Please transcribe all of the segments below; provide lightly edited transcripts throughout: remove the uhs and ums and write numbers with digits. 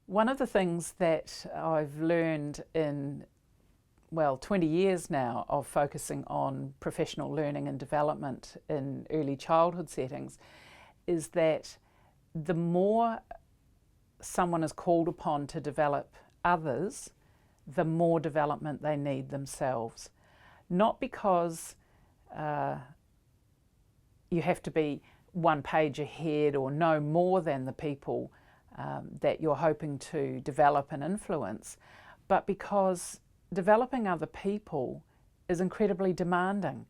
One of the things that I've learned in, 20 years now of focusing on professional learning and development in early childhood settings is that the more someone is called upon to develop others, the more development they need themselves. Not because you have to be one page ahead or know more than the people that you're hoping to develop and influence, but because developing other people is incredibly demanding.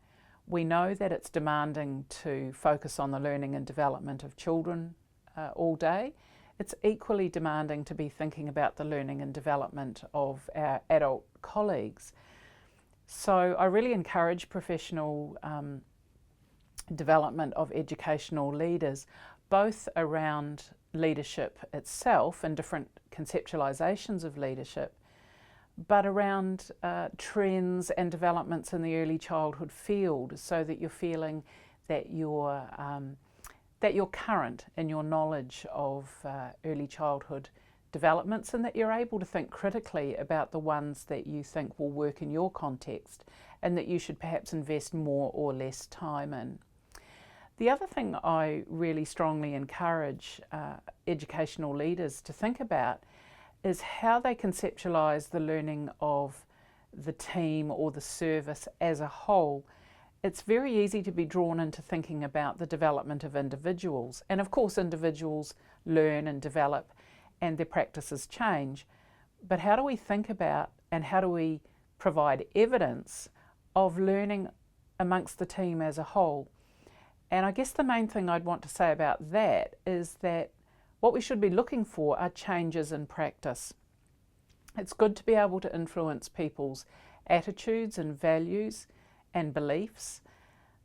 We know that it's demanding to focus on the learning and development of children all day. It's equally demanding to be thinking about the learning and development of our adult colleagues. So I really encourage professional development of educational leaders, both around leadership itself and different conceptualizations of leadership, but around trends and developments in the early childhood field, so that you're feeling that you're current in your knowledge of early childhood developments, and that you're able to think critically about the ones that you think will work in your context and that you should perhaps invest more or less time in. The other thing I really strongly encourage educational leaders to think about is how they conceptualise the learning of the team or the service as a whole. It's very easy to be drawn into thinking about the development of individuals, and of course individuals learn and develop and their practices change, but how do we think about and how do we provide evidence of learning amongst the team as a whole? And I guess the main thing I'd want to say about that is that what we should be looking for are changes in practice. It's good to be able to influence people's attitudes and values and beliefs,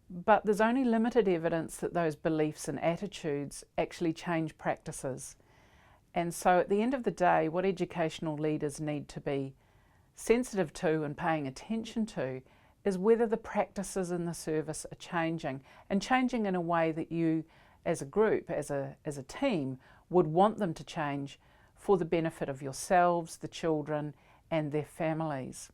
but there's only limited evidence that those beliefs and attitudes actually change practices. And so at the end of the day, what educational leaders need to be sensitive to and paying attention to is whether the practices in the service are changing, and changing in a way that you as a group, as a team, would want them to change for the benefit of yourselves, the children and their families.